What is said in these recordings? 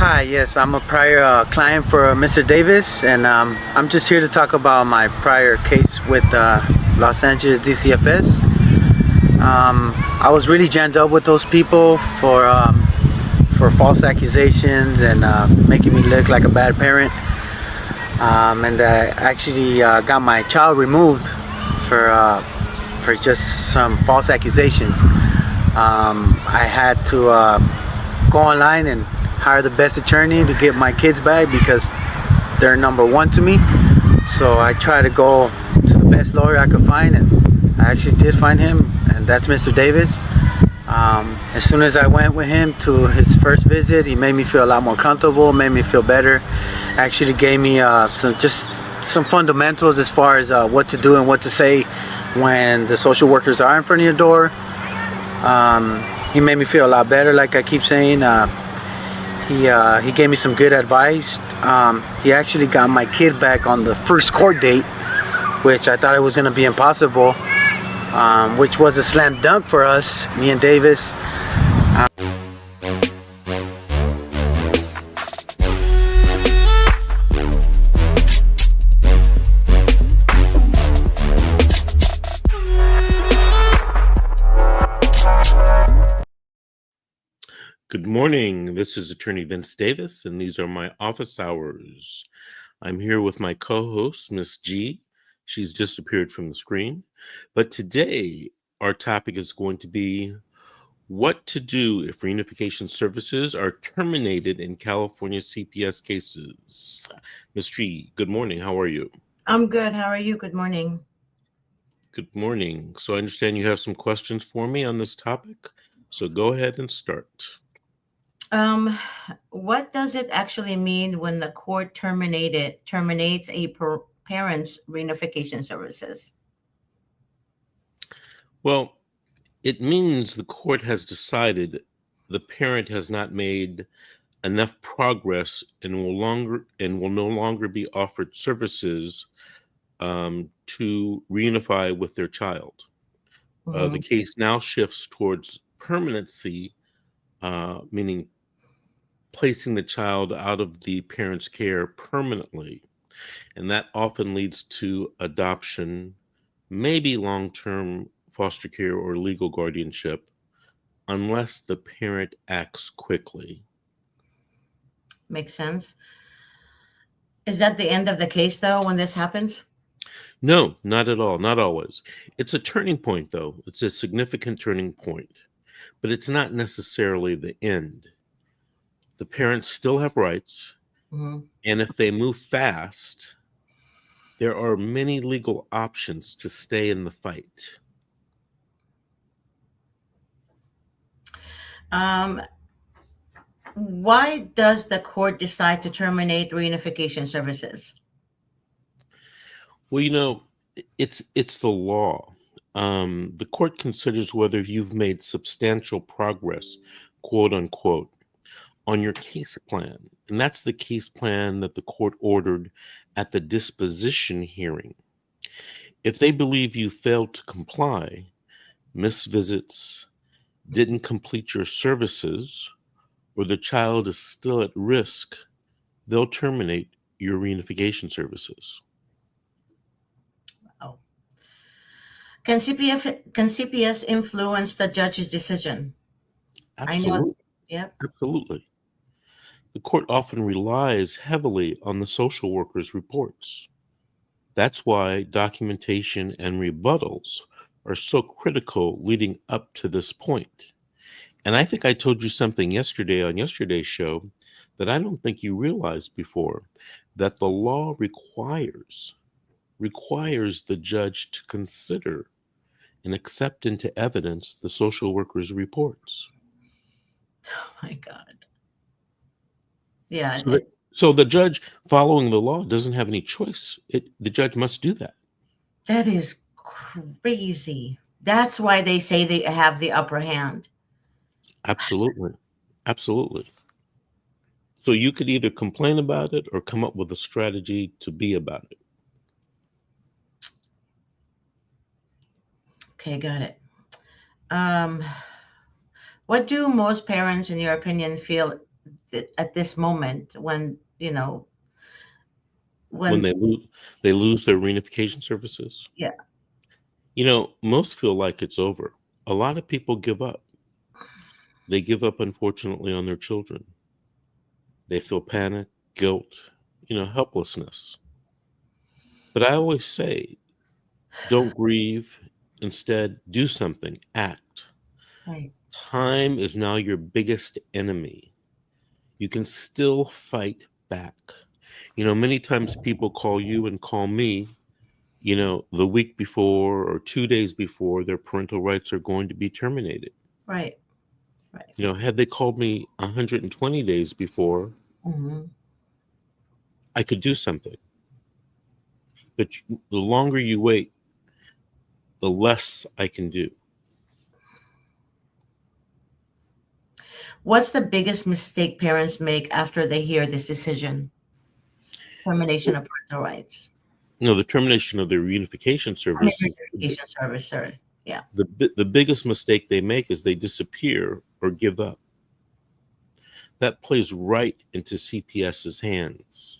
Hi, yes, I'm a prior client for Mr. Davis, and I'm just here to talk about my prior case with Los Angeles DCFS. I was really jammed up with those people for false accusations and making me look like a bad parent, and I actually got my child removed for just some false accusations. I had to go online and hire the best attorney to get my kids back because they're number one to me. So I tried to go to the best lawyer I could find, and I actually did find him, and that's Mr. Davis. As soon as I went with him to his first visit, he made me feel a lot more comfortable, made me feel better. Actually gave me some fundamentals as far as what to do and what to say when the social workers are in front of your door. He made me feel a lot better, like I keep saying. He gave me some good advice. He actually got my kid back on the first court date, which I thought it was going to be impossible, which was a slam dunk for us, me and Davis. Good morning. This is Attorney Vince Davis, and these are my office hours. I'm here with my co-host, Miss G. She's disappeared from the screen. But today, our topic is going to be what to do if reunification services are terminated in California CPS cases. Miss G, good morning. How are you? I'm good. How are you? Good morning. Good morning. So I understand you have some questions for me on this topic. So go ahead and start. What does it actually mean when the court terminates a parent's reunification services? Well, it means the court has decided the parent has not made enough progress and will no longer be offered services to reunify with their child. The case now shifts towards permanency, meaning placing the child out of the parent's care permanently. And that often leads to adoption, maybe long-term foster care or legal guardianship, unless the parent acts quickly. Makes sense. Is that the end of the case, though, when this happens? No, not at all. Not always. It's a turning point, though. It's a significant turning point, but it's not necessarily the end. The parents still have rights, and if they move fast, there are many legal options to stay in the fight. Why does the court decide to terminate reunification services? Well, it's the law. The court considers whether you've made substantial progress, quote unquote, on your case plan. And that's the case plan that the court ordered at the disposition hearing. If they believe you failed to comply, missed visits, didn't complete your services, or the child is still at risk, they'll terminate your reunification services. Oh. Can CPS influence the judge's decision? Absolutely. I know. Yep. Absolutely. The court often relies heavily on the social worker's reports. That's why documentation and rebuttals are so critical leading up to this point. And I think I told you something yesterday on yesterday's show that I don't think you realized before, that the law requires the judge to consider and accept into evidence the social worker's reports. Oh my God. Yeah. So the judge following the law doesn't have any choice. The judge must do that. That is crazy. That's why they say they have the upper hand. Absolutely. Absolutely. So you could either complain about it or come up with a strategy to be about it. Okay, got it. What do most parents, in your opinion, feel at this moment when, When when, they lose their reunification services. yeah, Most feel like it's over. A lot of people give up. They give up, unfortunately, on their children. They feel panic, guilt, helplessness. But I always say, don't grieve. Instead, do something, act. right, Time is now your biggest enemy. You can still fight back. Many times people call you and call me, the week before or 2 days before their parental rights are going to be terminated. right, right. Had they called me 120 days before, Hmm. I could do something. But the longer you wait, the less I can do. What's the biggest mistake parents make after they hear this decision? Termination of parental rights. The termination of their reunification I mean, services, reunification service, sorry. Yeah. the biggest mistake they make is they disappear or give up. That plays right into CPS's hands.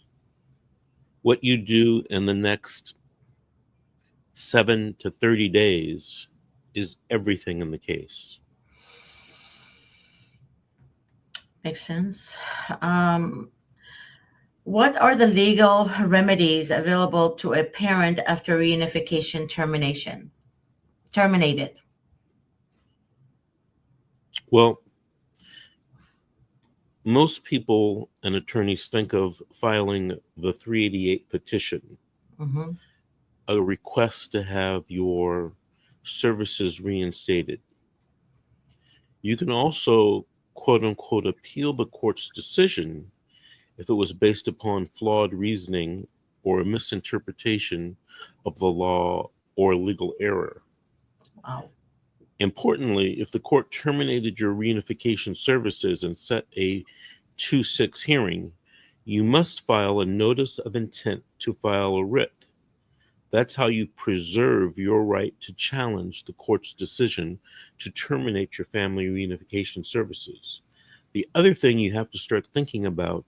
What you do in the next 7 to 30 days is everything in the case. Makes sense. What are the legal remedies available to a parent after reunification terminated? Well, most people and attorneys think of filing the 388 petition, Hmm. a request to have your services reinstated. You can also, quote unquote, appeal the court's decision if it was based upon flawed reasoning or a misinterpretation of the law or legal error. Wow. Importantly, if the court terminated your reunification services and set a 2-6 hearing, you must file a notice of intent to file a writ. That's how you preserve your right to challenge the court's decision to terminate your family reunification services. The other thing you have to start thinking about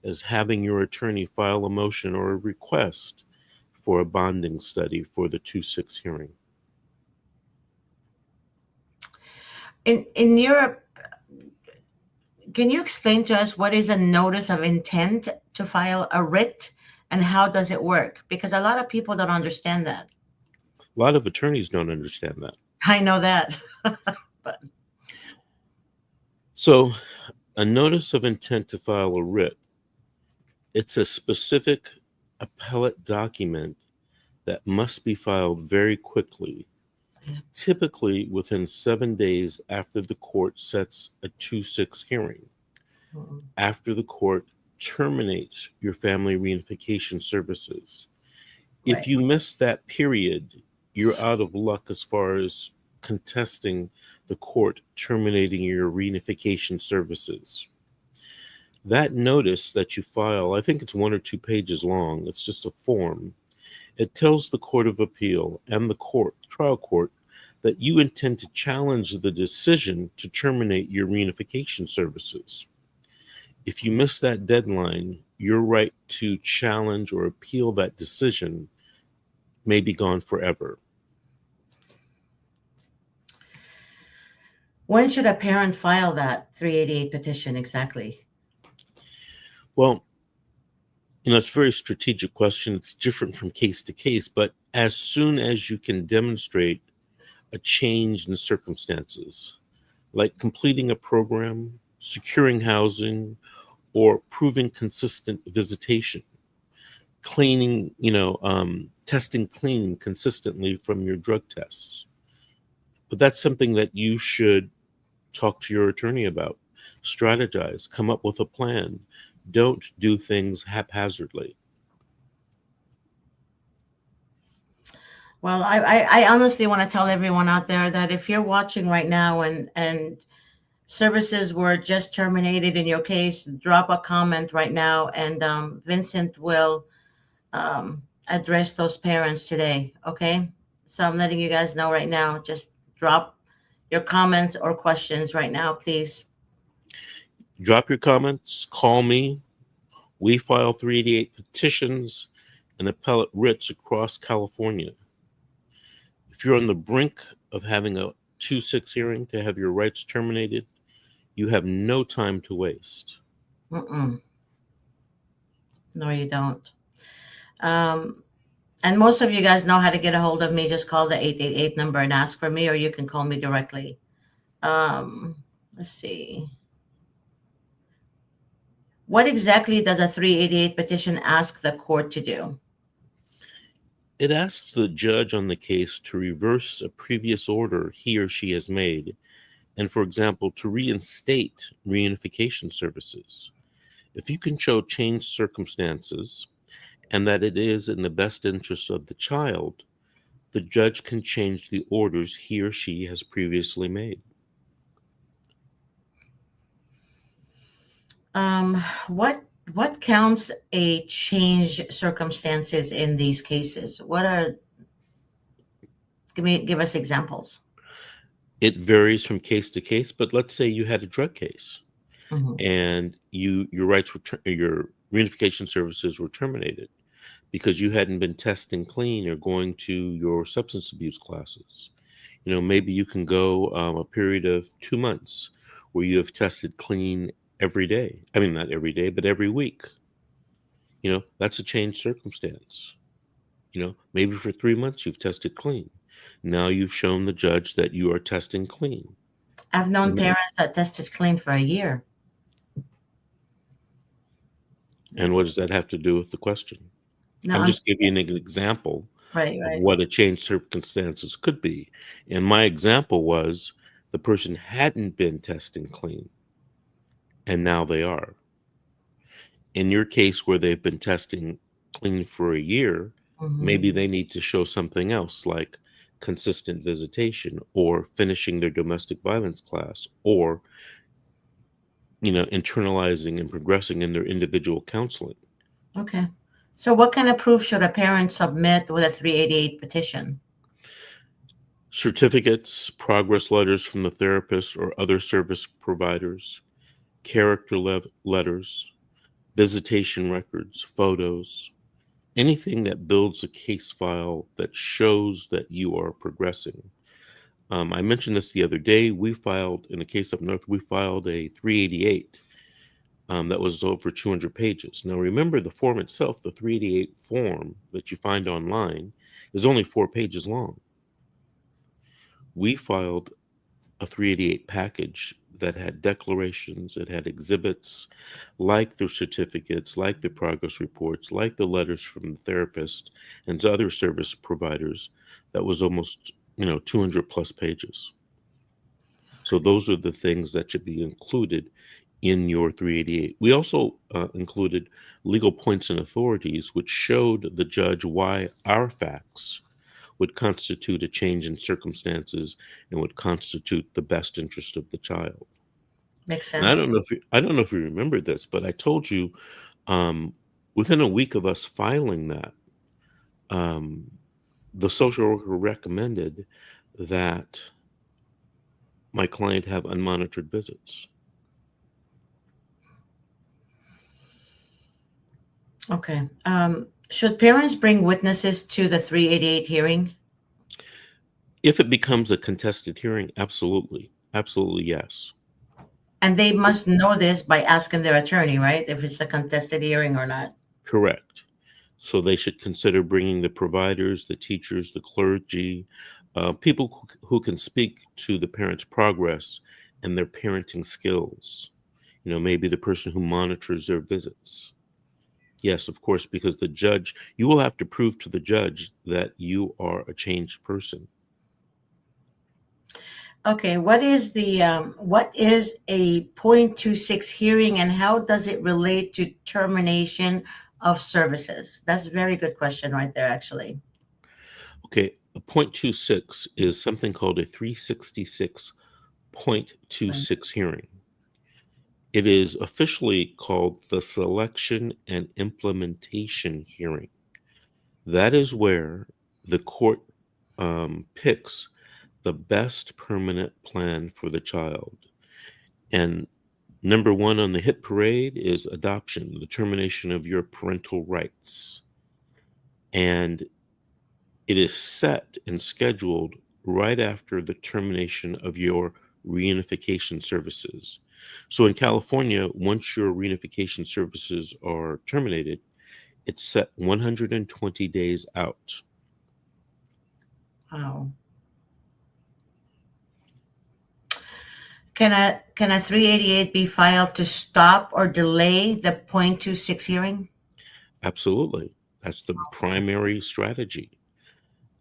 is having your attorney file a motion or a request for a bonding study for the 2-6 hearing. In Europe, can you explain to us what is a notice of intent to file a writ and how does it work? Because a lot of people don't understand that. A lot of attorneys don't understand that. I know that. But So, a notice of intent to file a writ, it's a specific appellate document that must be filed very quickly, typically within 7 days after the court sets a 2-6 hearing, after the court terminates your family reunification services. Right. If you miss that period, you're out of luck as far as contesting the court terminating your reunification services. That notice that you file, I think it's 1 or 2 pages long, it's just a form. It tells the Court of Appeal and the trial court, that you intend to challenge the decision to terminate your reunification services. If you miss that deadline, your right to challenge or appeal that decision may be gone forever. When should a parent file that 388 petition exactly? Well, it's a very strategic question. It's different from case to case, but as soon as you can demonstrate a change in circumstances, like completing a program, securing housing, or proving consistent visitation, cleaning, testing clean consistently from your drug tests. But that's something that you should talk to your attorney about, strategize, come up with a plan. Don't do things haphazardly. Well, I honestly want to tell everyone out there that if you're watching right now and services were just terminated in your case, drop a comment right now, and Vincent will address those parents today. Okay, so I'm letting you guys know right now. Just drop your comments or questions right now, please. Drop your comments, call me. We file 388 petitions and appellate writs across California. If you're on the brink of having a 2-6 hearing to have your rights terminated, you have no time to waste. Mm-mm. No, you don't. And most of you guys know how to get a hold of me. Just call the 888 number and ask for me, or you can call me directly. Let's see. What exactly does a 388 petition ask the court to do? It asks the judge on the case to reverse a previous order he or she has made, and, for example, to reinstate reunification services. If you can show changed circumstances and that it is in the best interest of the child, the judge can change the orders he or she has previously made. What counts a change circumstances in these cases? Give us examples. It varies from case to case, but let's say you had a drug case Mm-hmm. and your rights were your reunification services were terminated because you hadn't been testing clean or going to your substance abuse classes. Maybe you can go a period of 2 months where you have tested clean every day. I mean, not every day, but every week. That's a changed circumstance. Maybe for 3 months you've tested clean. Now you've shown the judge that you are testing clean. I've known Mhm. parents that tested clean for a year. And what does that have to do with the question? No, I'm just giving you an example right. of what a changed circumstances could be. And my example was the person hadn't been testing clean, and now they are. In your case, where they've been testing clean for a year, Mhm. maybe they need to show something else, like consistent visitation or finishing their domestic violence class or internalizing and progressing in their individual counseling. Okay. So what kind of proof should a parent submit with a 388 petition? Certificates, progress letters from the therapist or other service providers, character letters, visitation records, photos, anything that builds a case file that shows that you are progressing. I mentioned this the other day. We filed, in a case up north, we filed a 388 that was over 200 pages. Now, remember the form itself, the 388 form that you find online, is only 4 pages long. We filed a 388 package that had declarations, it had exhibits like the certificates, like the progress reports, like the letters from the therapist and to other service providers. That was almost 200 plus pages. So those are the things that should be included in your 388. We also included legal points and authorities, which showed the judge why our facts would constitute a change in circumstances and would constitute the best interest of the child. Makes And I sense. don't know if you remember this, but I told you within a week of us filing that, the social worker recommended that my client have unmonitored visits. Okay. Should parents bring witnesses to the 388 hearing? If it becomes a contested hearing, absolutely. Absolutely, yes. And they must know this by asking their attorney, right? If it's a contested hearing or not. Correct. So they should consider bringing the providers, the teachers, the clergy, people who can speak to the parent's progress and their parenting skills. Maybe the person who monitors their visits. Yes, of course, because you will have to prove to the judge that you are a changed person. Okay, what is a .26 hearing and how does it relate to termination of services? That's a very good question right there, actually. Okay, a .26 is something called a 366.26 hearing. It is officially called the Selection and Implementation Hearing. That is where the court picks the best permanent plan for the child. And Number one on the hit parade is adoption, the termination of your parental rights. And it is set and scheduled right after the termination of your reunification services. So in California, once your reunification services are terminated, it's set 120 days out. Wow. Can a 388 be filed to stop or delay the .26 hearing? Absolutely. That's the primary strategy.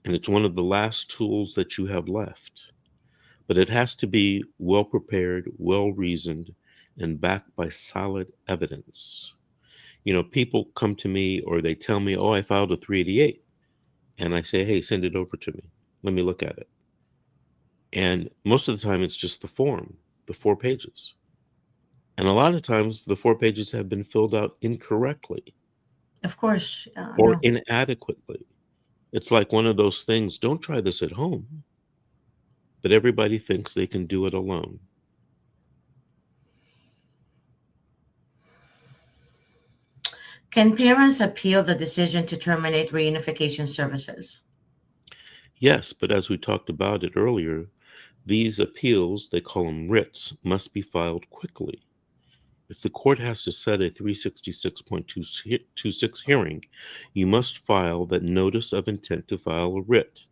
And it's one of the last tools that you have left. But it has to be well prepared, well reasoned, and backed by solid evidence. You know, people come to me or they tell me, oh, I filed a 388. And I say, hey, send it over to me. Let me look at it. And most of the time, it's just the form, the 4 pages. And a lot of times, the 4 pages have been filled out incorrectly Of course. or No. inadequately. It's like one of those things, don't try this at home. But everybody thinks they can do it alone. Can parents appeal the decision to terminate reunification services? Yes, but as we talked about it earlier, these appeals, they call them writs, must be filed quickly. If the court has to set a 366.26 hearing, you must file that notice of intent to file a writ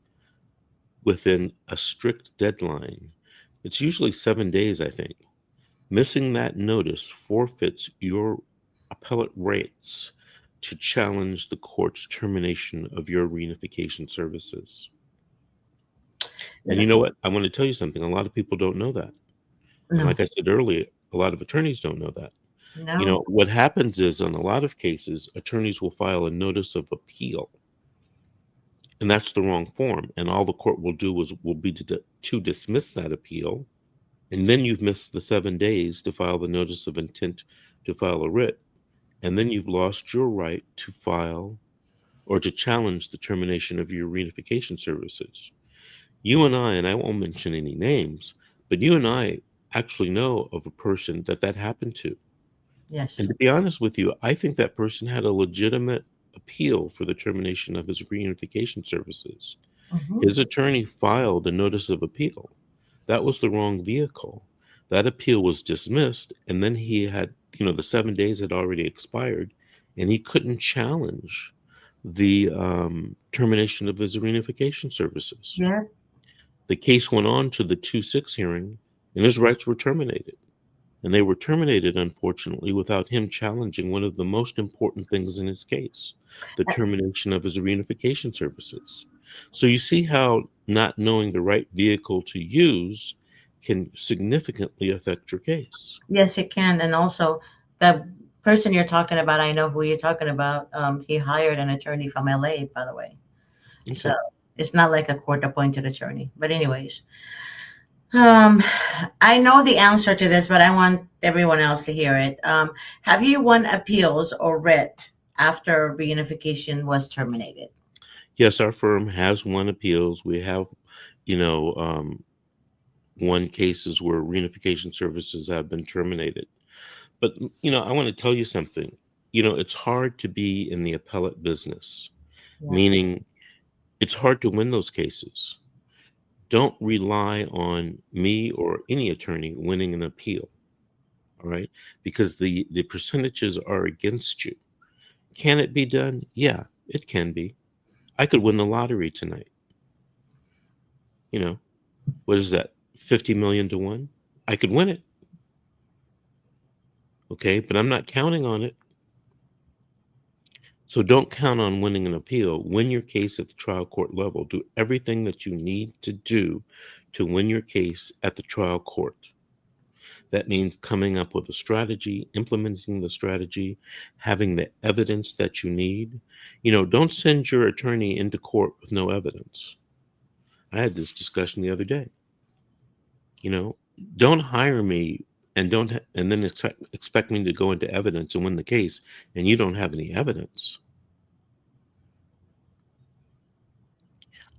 within a strict deadline. It's usually 7 days, I think. Missing that notice forfeits your appellate rights to challenge the court's termination of your reunification services. And you know what? I want to tell you something. A lot of people don't know that. And No. like I said earlier, a lot of attorneys don't know that. No. You know, what happens is on a lot of cases, attorneys will file a notice of appeal. And that's the wrong form. And all the court will do will be to dismiss that appeal. And then you've missed the 7 days to file the notice of intent to file a writ. And then you've lost your right to file or to challenge the termination of your reunification services. You and I won't mention any names, but you and I actually know of a person that happened to. Yes. And to be honest with you, I think that person had a legitimate appeal for the termination of his reunification services. Mhm. His attorney filed a notice of appeal. That was the wrong vehicle. That appeal was dismissed, and then he had, the 7 days had already expired, and he couldn't challenge the termination of his reunification services. Yeah. The case went on to the 2-6 hearing, and his rights were terminated. And they were terminated, unfortunately, without him challenging one of the most important things in his case, the termination of his reunification services. So you see how not knowing the right vehicle to use can significantly affect your case. Yes, it can. And also, the person you're talking about, I know who you're talking about. He hired an attorney from LA, by the way. Okay. So it's not like a court-appointed attorney. But anyways, I know the answer to this, but I want everyone else to hear it. Have you won appeals or writ after reunification was terminated? Yes, our firm has won appeals. We have, won cases where reunification services have been terminated. But, I want to tell you something. It's hard to be in the appellate business, Yeah. meaning it's hard to win those cases. Don't rely on me or any attorney winning an appeal, all right? Because the percentages are against you. Can it be done? Yeah, it can be. I could win the lottery tonight. What is that? 50 million to 1? I could win it. Okay, but I'm not counting on it. So don't count on winning an appeal. Win your case at the trial court level. Do everything that you need to do to win your case at the trial court. That means coming up with a strategy, implementing the strategy, having the evidence that you need. Don't send your attorney into court with no evidence. I had this discussion the other day. Don't hire me and then expect me to go into evidence and win the case, and you don't have any evidence.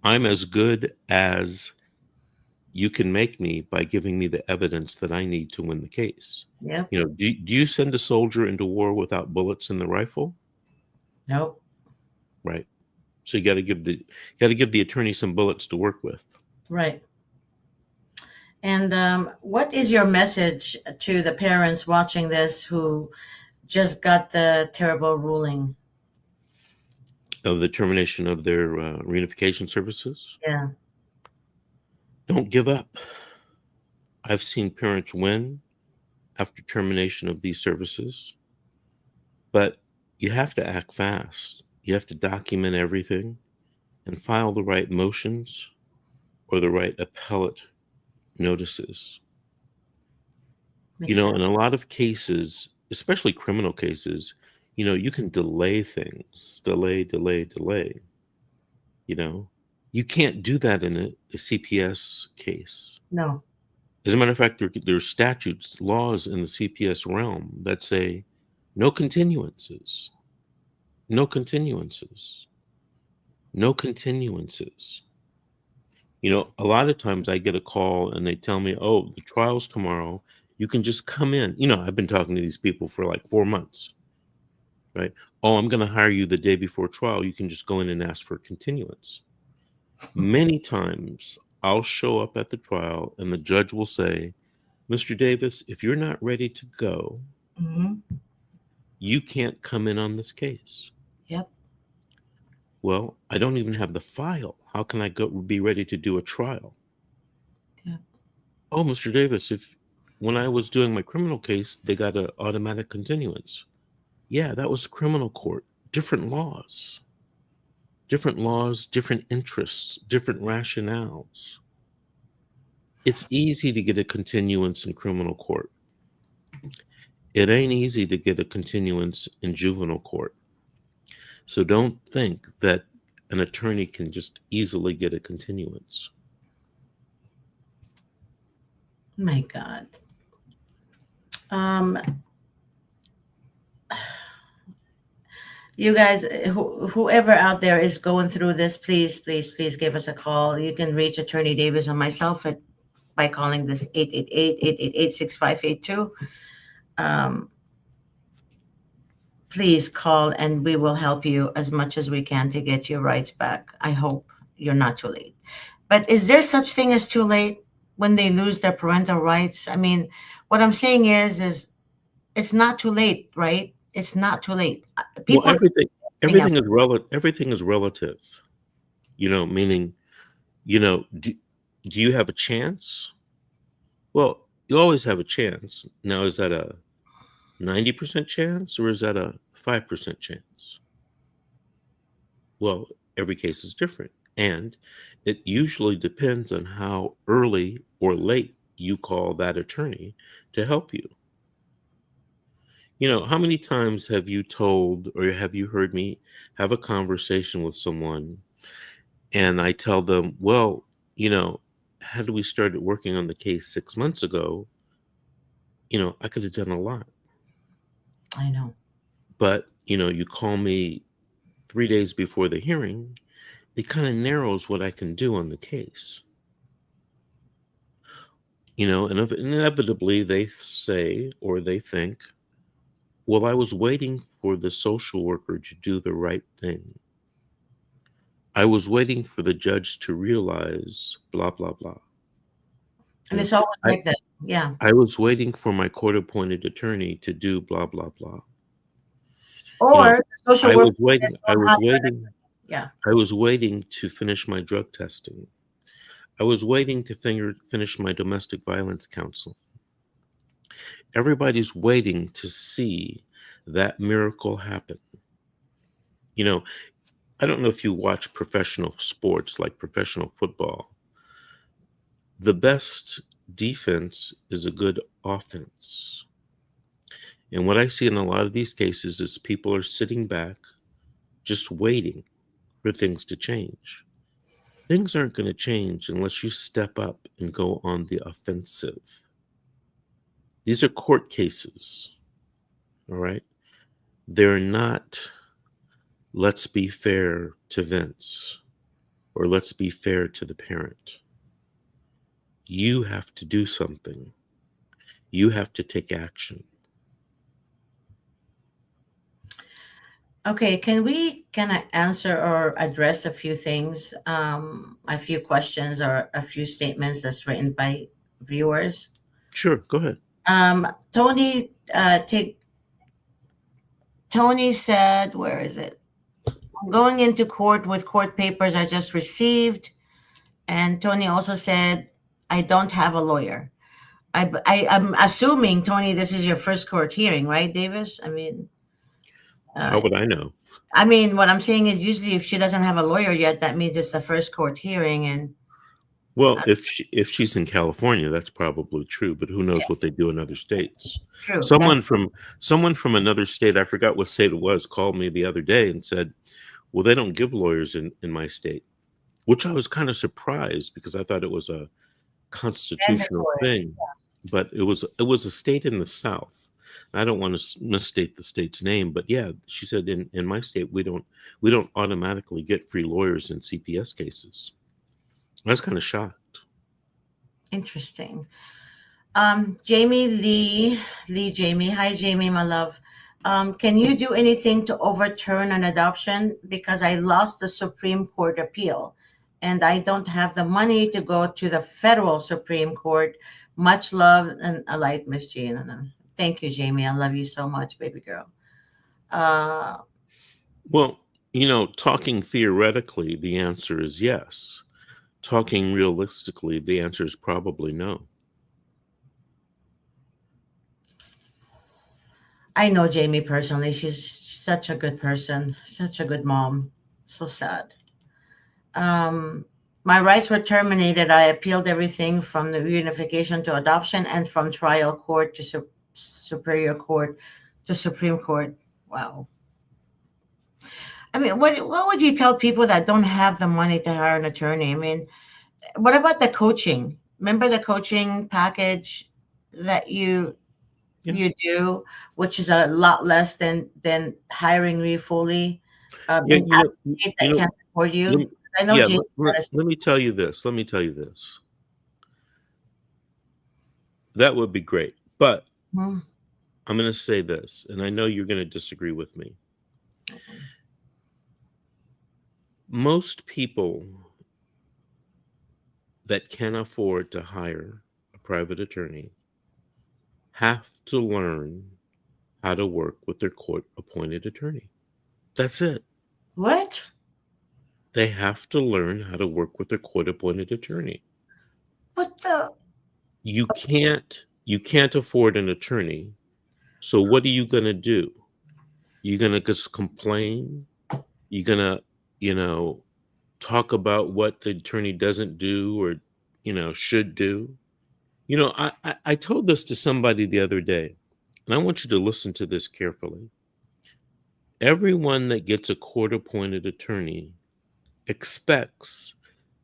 I'm as good as you can make me by giving me the evidence that I need to win the case. Yep. Do you send a soldier into war without bullets in the rifle? Nope. Right. So you got to give the attorney some bullets to work with. Right. And what is your message to the parents watching this who just got the terrible ruling? Of the termination of their reunification services. Yeah. Don't give up. I've seen parents win after termination of these services, but you have to act fast. You have to document everything and file the right motions or the right appellate notices. Makes In sense. a lot of cases, especially criminal cases, you can delay things, delay. You can't do that in a CPS case. No. As a matter of fact, there are statutes, laws in the CPS realm that say no continuances, no continuances, no continuances. A lot of times I get a call and they tell me, oh, the trial's tomorrow. You can just come in. I've been talking to these people for like 4 months, right? Oh, I'm going to hire you the day before trial. You can just go in and ask for a continuance. Many times I'll show up at the trial and the judge will say, Mr. Davis, if you're not ready to go, you can't come in on this case. Yep. Well, I don't even have the file. How can I be ready to do a trial? Yep. Oh, Mr. Davis, when I was doing my criminal case, they got an automatic continuance. Yeah, that was criminal court. Different laws, different interests, different rationales. It's easy to get a continuance in criminal court. It ain't easy to get a continuance in juvenile court. So don't think that an attorney can just easily get a continuance. My God. You guys, whoever out there is going through this, please give us a call. You can reach Attorney Davis or myself by calling this 888-888-6582. Please call and we will help you as much as we can to get your rights back. I hope you're not too late. But is there such thing as too late when they lose their parental rights? I mean, what I'm saying is it's not too late, right? It's not too late. Well, everything is relative. Meaning, do you have a chance? Well, you always have a chance. Now, is that a 90% chance or is that a 5% chance? Well, every case is different. And it usually depends on how early or late you call that attorney to help you. How many times have you told or have you heard me have a conversation with someone and I tell them, well, had we started working on the case 6 months ago, I could have done a lot. I know. But, you call me 3 days before the hearing, it kind of narrows what I can do on the case. And inevitably they say or they think, well, I was waiting for the social worker to do the right thing. I was waiting for the judge to realize blah, blah, blah. And it's always like that. Yeah. I was waiting for my court-appointed attorney to do blah, blah, blah. Or social I worker. was waiting. Yeah. I was waiting to finish my drug testing. I was waiting to finish my domestic violence counseling. Everybody's waiting to see that miracle happen. I don't know if you watch professional sports like professional football. The best defense is a good offense. And what I see in a lot of these cases is people are sitting back, just waiting for things to change. Things aren't going to change unless you step up and go on the offensive. These are court cases, all right? They're not, let's be fair to Vince, or let's be fair to the parent. you have to do something. You have to take action. Okay, can we kind of answer or address a few things, a few questions or a few statements that's written by viewers? Sure, go ahead. Tony, Tony said, where is it? I'm going into court with court papers I just received. And Tony also said, I don't have a lawyer. I'm assuming, Tony, this is your first court hearing, right, Davis? How Uh, would I know? what I'm saying is usually if she doesn't have a lawyer yet, that means it's the first court hearing. And Well, if she's in California, that's probably true, but who knows what they do in other states? true. Someone from another state, I forgot what state it was, called me the other day and said, "Well, they don't give lawyers in my state," which I was kind of surprised because I thought it was a constitutional thing, but it was a state in the South. I don't want to misstate the state's name, but yeah, she said in my state we don't automatically get free lawyers in CPS cases. I was kind of shocked. Interesting. Jamie Lee Jamie. Hi, Jamie, my love. Can you do anything to overturn an adoption? Because I lost the Supreme Court appeal and I don't have the money to go to the federal Supreme Court. Much love and a light, Miss Jean. Thank you, Jamie. I love you so much, baby girl. Well, talking theoretically, the answer is yes. Talking realistically, the answer is probably no. I know Jamie personally. She's such a good person, such a good mom. So sad. My rights were terminated. I appealed everything from the reunification to adoption and from trial court to superior court to Supreme Court. Wow. What would you tell people that don't have the money to hire an attorney? What about the coaching? Remember the coaching package that you do, which is a lot less than hiring me fully. That can't afford you. I know. Yeah, let me tell you this. That would be great, but I'm going to say this, and I know you're going to disagree with me. Okay. Most people that can afford to hire a private attorney have to learn how to work with their court-appointed attorney. That's it. What? They have to learn how to work with their court-appointed attorney. What the? You can't afford an attorney. So what are you going to do? You're going to just complain? You're going to, talk about what the attorney doesn't do or, should do? I told this to somebody the other day, and I want you to listen to this carefully. Everyone that gets a court-appointed attorney expects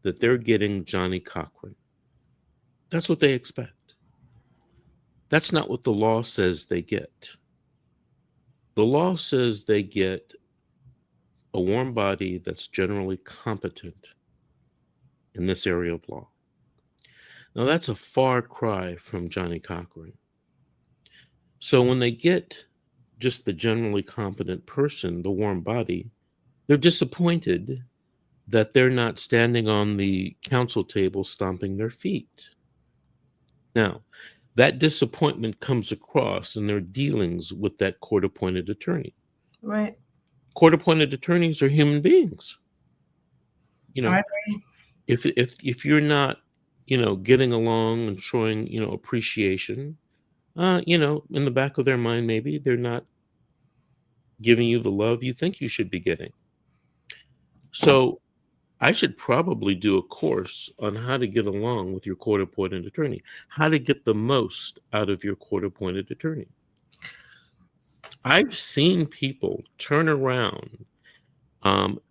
that they're getting Johnny Cochran. That's what they expect. That's not what the law says they get. The law says they get a warm body that's generally competent in this area of law. Now, that's a far cry from Johnny Cochran. So when they get just the generally competent person, the warm body, they're disappointed that they're not standing on the counsel table stomping their feet. Now, that disappointment comes across in their dealings with that court-appointed attorney. Right. Court-appointed attorneys are human beings. If you're not, getting along and showing, appreciation, in the back of their mind, maybe they're not giving you the love you think you should be getting. So I should probably do a course on how to get along with your court-appointed attorney, how to get the most out of your court-appointed attorney. I've seen people turn around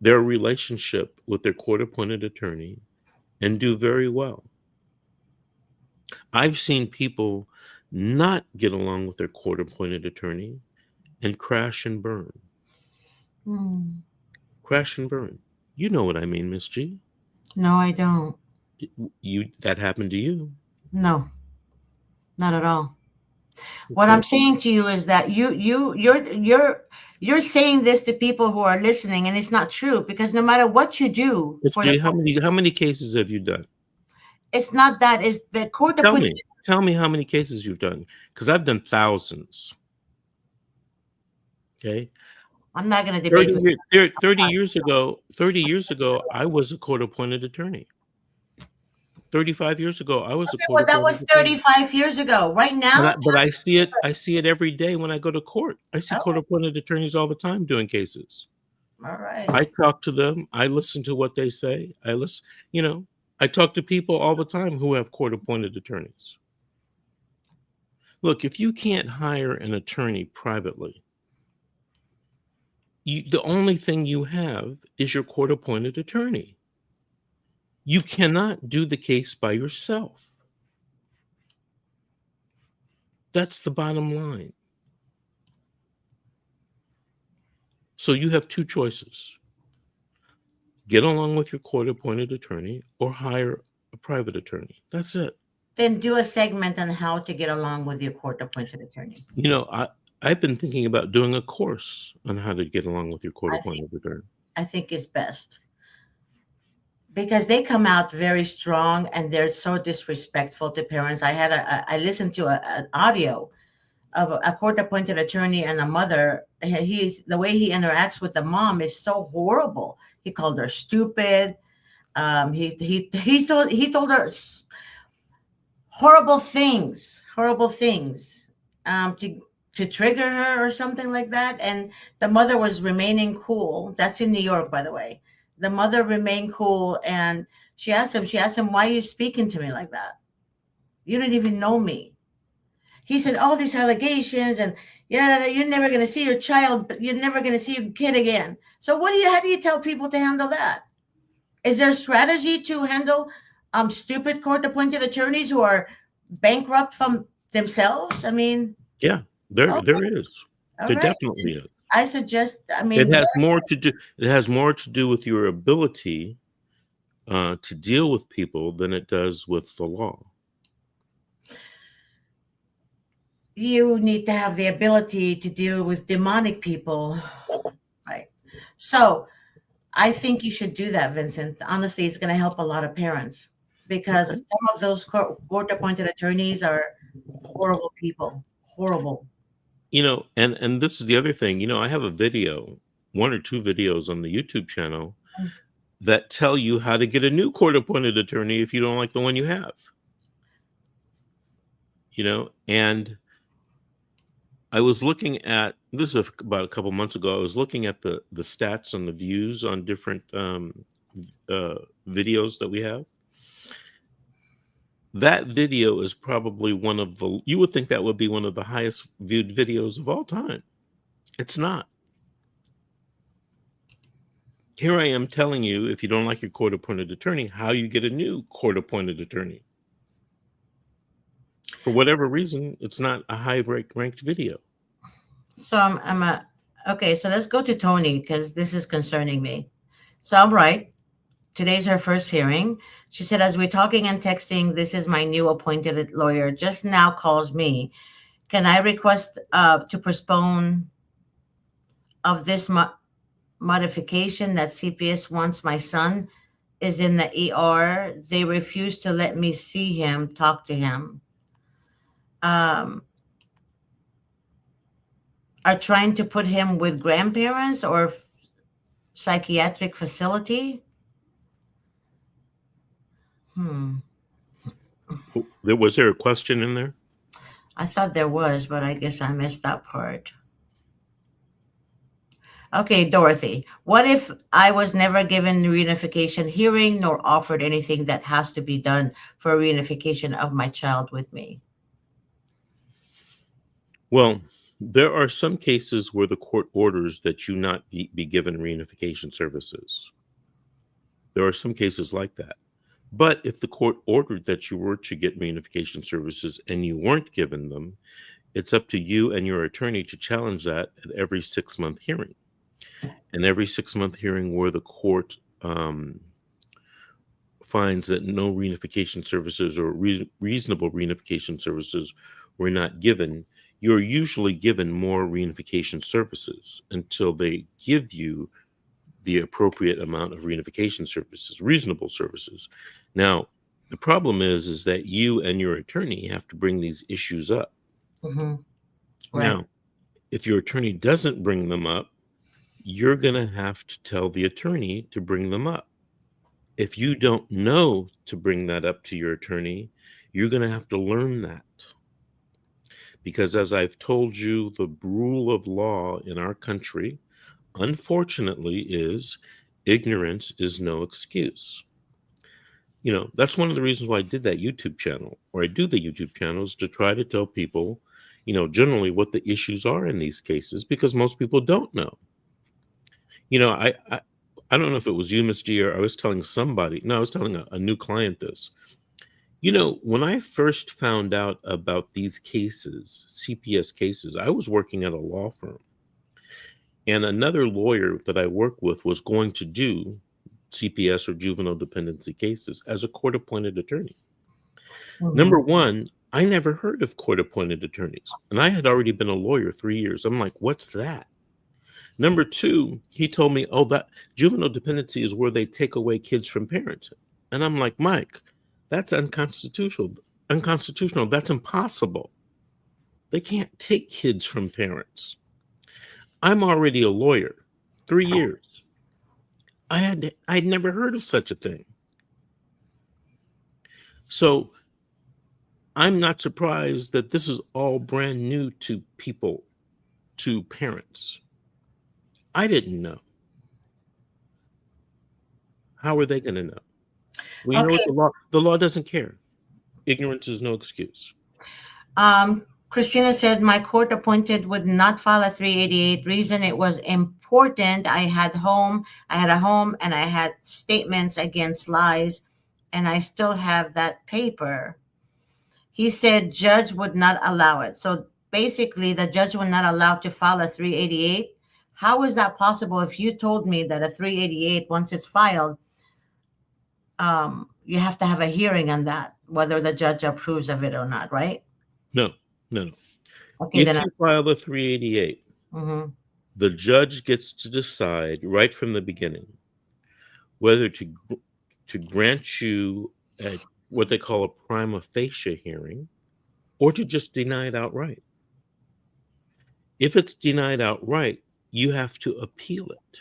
their relationship with their court-appointed attorney and do very well. I've seen people not get along with their court-appointed attorney and crash and burn. Crash and burn. You know what I mean, Miss G? No, I don't. That happened to you. No, not at all. What I'm saying to you is that you're saying this to people who are listening, and it's not true because no matter what you do It's for the, how many cases have you done? it's not that. It's the court Tell appointed. me. Tell me how many cases you've done, because I've done thousands. Okay. I'm not going to debate with 30 years ago, I was a court-appointed attorney. 35 years ago, I was a you. Well, that court-appointed was attorney. 35 years ago. Right now, But I see it every day when I go to court. I see oh, court-appointed attorneys all the time doing cases. all right. I talk to them. I listen to what they say. I talk to people all the time who have court-appointed attorneys. Look, if you can't hire an attorney privately, the only thing you have is your court-appointed attorney. You cannot do the case by yourself. That's the bottom line. So you have two choices. Get along with your court-appointed attorney or hire a private attorney. That's it. Then do a segment on how to get along with your court appointed attorney. I've been thinking about doing a course on how to get along with your court-appointed attorney. I think it's best because they come out very strong and they're so disrespectful to parents. I listened to an audio of a court appointed attorney and a mother. The way he interacts with the mom is so horrible. He called her stupid. He told her horrible things to trigger her or something like that. And the mother was remaining cool. That's in New York, by the way. The mother remained cool, and she asked him, why are you speaking to me like that? You don't even know me. He said, all these allegations, and yeah, you're never going to see your child, you're never going to see your kid again. So how do you tell people to handle that? Is there a strategy to handle stupid court-appointed attorneys who are bankrupt from themselves? I mean, yeah, there is. There right. definitely is. I suggest. It has more to do. It has more to do with your ability to deal with people than it does with the law. You need to have the ability to deal with demonic people, right? So I think you should do that, Vincent. Honestly, it's going to help a lot of parents because some of those court-appointed attorneys are horrible people. Horrible. And this is the other thing. I have a video, 1 or 2 videos on the YouTube channel that tell you how to get a new court-appointed attorney if you don't like the one you have. And I was looking at this is about a couple months ago. I was looking at the stats on the views on different videos that we have. That video is probably you would think that would be one of the highest viewed videos of all time. It's not. Here I am telling you, if you don't like your court-appointed attorney, how you get a new court-appointed attorney. For whatever reason, it's not a high-ranked video. So okay, so let's go to Tony because this is concerning me. So I'm right. Today's her first hearing. She said, as we're talking and texting, this is my new appointed lawyer, just now calls me. Can I request to postpone of this modification that CPS wants? My son is in the ER. They refuse to let me see him, talk to him. Are trying to put him with grandparents or psychiatric facility. Was there a question in there? I thought there was, but I guess I missed that part. Okay, Dorothy, what if I was never given reunification hearing nor offered anything that has to be done for reunification of my child with me? Well, there are some cases where the court orders that you not be given reunification services. There are some cases like that. But if the court ordered that you were to get reunification services and you weren't given them, it's up to you and your attorney to challenge that at every 6-month hearing. And every 6-month hearing where the court finds that no reunification services or reasonable reunification services were not given, you're usually given more reunification services until they give you the appropriate amount of reunification services, reasonable services. Now, the problem is that you and your attorney have to bring these issues up. Right. Now, if your attorney doesn't bring them up, you're going to have to tell the attorney to bring them up. If you don't know to bring that up to your attorney, you're going to have to learn that. Because as I've told you, the rule of law in our country, unfortunately, is ignorance is no excuse. You know, that's one of the reasons why I did that YouTube channel, or I do the YouTube channels, to try to tell people, you know, generally what the issues are in these cases, because most people don't know. You know, I don't know if it was you, Ms. G, or I was telling somebody. No, I was telling a new client this. You know, when I first found out about these cases, CPS cases, I was working at a law firm. And another lawyer that I work with was going to do CPS or juvenile dependency cases as a court-appointed attorney. Number one, I never heard of court-appointed attorneys. And I had already been a lawyer 3 years. I'm like, what's that? Number two, he told me, oh, that juvenile dependency is where they take away kids from parents. And I'm like, Mike, that's unconstitutional. That's impossible. They can't take kids from parents. I'm already a lawyer, 3 years. I'd never heard of such a thing. So I'm not surprised that this is all brand new to people, to parents. I didn't know. How are they going to know? We know the law doesn't care. Ignorance is no excuse. Christina said, my court appointed would not file a 388. Reason it was important. I had a home and I had statements against lies, and I still have that paper. He said judge would not allow it. So basically the judge would not allow to file a 388. How is that possible if you told me that a 388, once it's filed, you have to have a hearing on that, whether the judge approves of it or not, right? No. Okay, if you file a 388, the judge gets to decide right from the beginning whether to grant you what they call a prima facie hearing or to just deny it outright. If it's denied outright, you have to appeal it.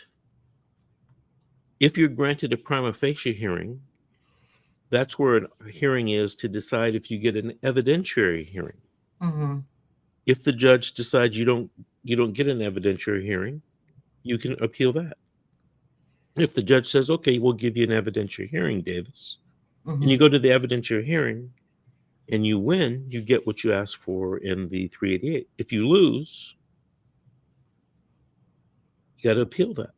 If you're granted a prima facie hearing, that's where a hearing is to decide if you get an evidentiary hearing. If the judge decides you don't get an evidentiary hearing, you can appeal that. If the judge says, okay, we'll give you an evidentiary hearing, Davis, and you go to the evidentiary hearing and you win, you get what you asked for in the 388. If you lose, you got to appeal that.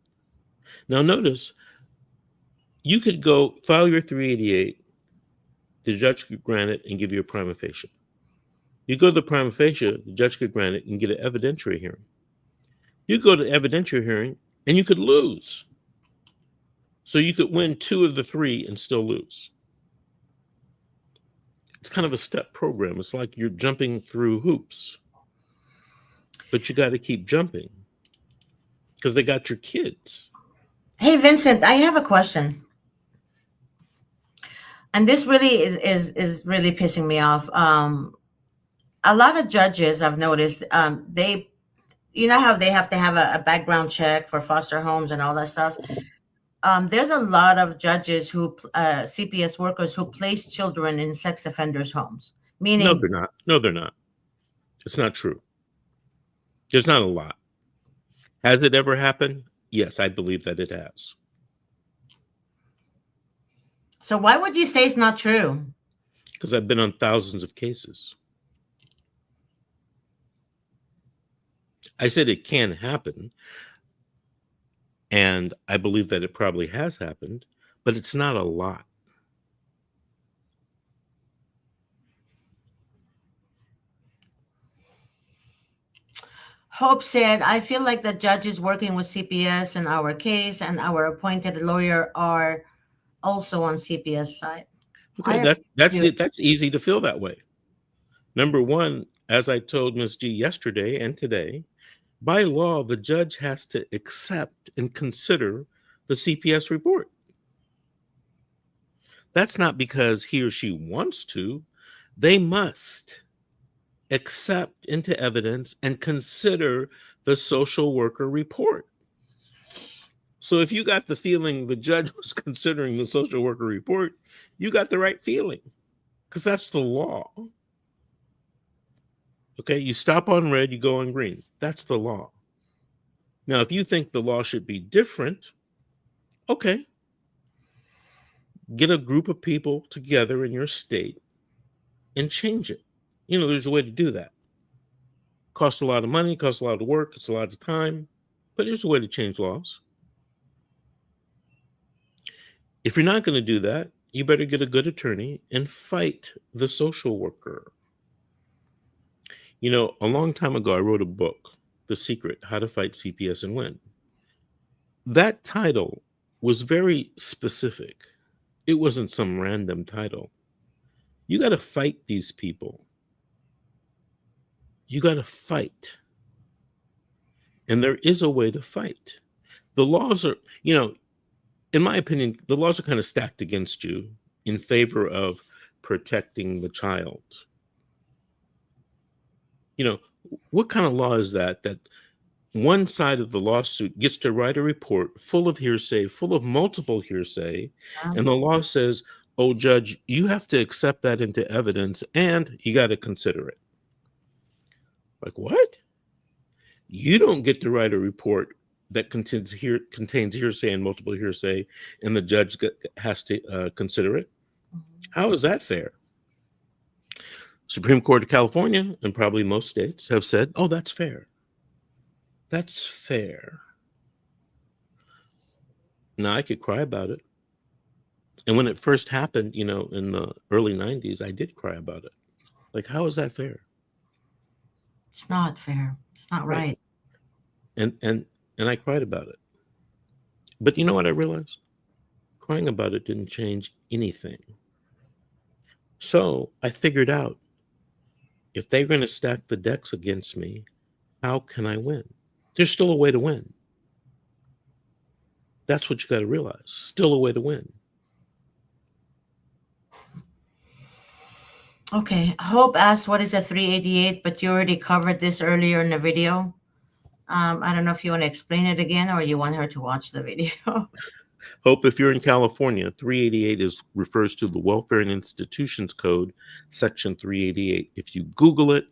Now notice, you could go file your 388, the judge could grant it and give you a prima facie. You go to the prima facie, the judge could grant it and get an evidentiary hearing. You go to evidentiary hearing and you could lose. So you could win 2 of the 3 and still lose. It's kind of a step program. It's like you're jumping through hoops. But you got to keep jumping because they got your kids. Hey, Vincent, I have a question. And this really is really pissing me off. A lot of judges, I've noticed, they, you know how they have to have a background check for foster homes and all that stuff. There's a lot of judges who, CPS workers who place children in sex offenders' homes. Meaning, No, they're not. No, they're not. It's not true. There's not a lot. Has it ever happened? Yes, I believe that it has. So why would you say it's not true? Because I've been on thousands of cases. I said it can happen, and I believe that it probably has happened, but it's not a lot. Hope said, I feel like the judges working with CPS in our case and our appointed lawyer are also on CPS side. Okay, that's it. That's easy to feel that way. Number one, as I told Ms. G yesterday and today, by law, the judge has to accept and consider the CPS report. That's not because he or she wants to. They must accept into evidence and consider the social worker report. So if you got the feeling the judge was considering the social worker report, you got the right feeling, because that's the law. Okay, you stop on red, you go on green. That's the law. Now, if you think the law should be different, okay, get a group of people together in your state and change it. You know, there's a way to do that. Costs a lot of money, costs a lot of work, it's a lot of time, but there's a way to change laws. If you're not going to do that, you better get a good attorney and fight the social worker. You know, a long time ago, I wrote a book, The Secret, How to Fight CPS and Win. That title was very specific. It wasn't some random title. You got to fight these people. You got to fight. And there is a way to fight. The laws are, you know, in my opinion, the laws are kind of stacked against you in favor of protecting the child. You know, what kind of law is that? That one side of the lawsuit gets to write a report full of hearsay, full of multiple hearsay, and the law says, oh, judge, you have to accept that into evidence and you got to consider it. Like, what? You don't get to write a report that contains hearsay and multiple hearsay, and the judge has to consider it. How is that fair? Supreme Court of California, and probably most states, have said, oh, that's fair. That's fair. Now, I could cry about it. And when it first happened, you know, in the early 90s, I did cry about it. Like, how is that fair? It's not fair. It's not right. And I cried about it. But you know what I realized? Crying about it didn't change anything. So I figured out, if they're going to stack the decks against me, how can I win? There's still a way to win. That's what you got to realize. Still a way to win. Okay. Hope asked, what is a 388? But you already covered this earlier in the video. I don't know if you want to explain it again or you want her to watch the video. Hope, if you're in California, 388 refers to the Welfare and Institutions Code, Section 388. If you Google it,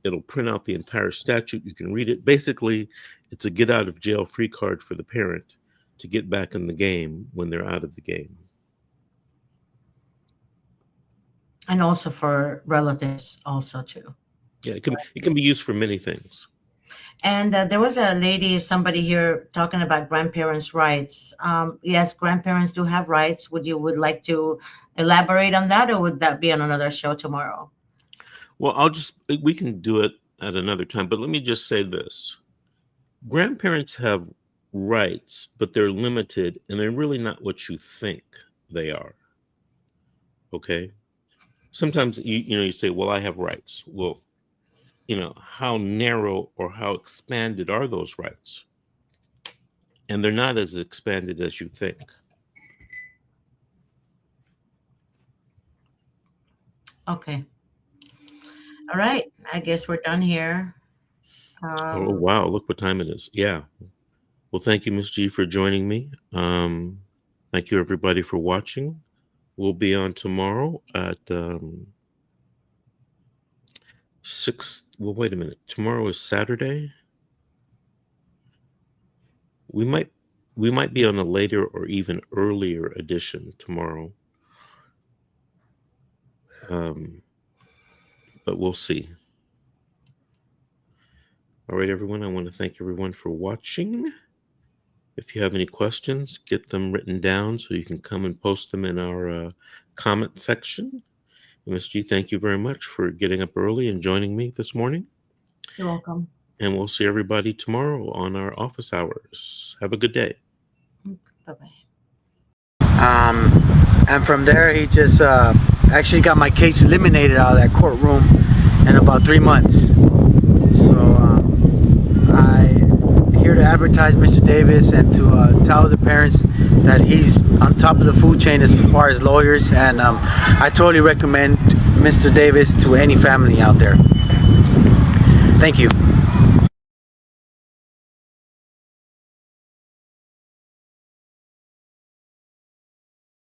it'll print out the entire statute. You can read it. Basically, it's a get out of jail free card for the parent to get back in the game when they're out of the game. And also for relatives also too. Yeah, it can be used for many things. And there was a lady, somebody here talking about grandparents' rights. Yes, grandparents do have rights. Would like to elaborate on that, or would that be on another show tomorrow? Well, we can do it at another time, but let me just say this. Grandparents have rights, but they're limited, and they're really not what you think they are. Okay? Sometimes you say, well, I have rights. Well, you know, how narrow or how expanded are those rights? And they're not as expanded as you think. Okay. All right. I guess we're done here. Oh, wow. Look what time it is. Yeah. Well, thank you, Ms. G, for joining me. Thank you, everybody, for watching. We'll be on tomorrow at 6. Well, wait a minute. Tomorrow is Saturday. We might be on a later or even earlier edition tomorrow. But we'll see. All right, everyone. I want to thank everyone for watching. If you have any questions, get them written down so you can come and post them in our comment section. Ms. G, thank you very much for getting up early and joining me this morning. You're welcome. And we'll see everybody tomorrow on our office hours. Have a good day. Bye-bye. And from there, he just actually got my case eliminated out of that courtroom in about 3 months. So I'm here to advertise Mr. Davis and to tell the parents that he's on top of the food chain as far as lawyers, and I totally recommend Mr. Davis to any family out there. Thank you.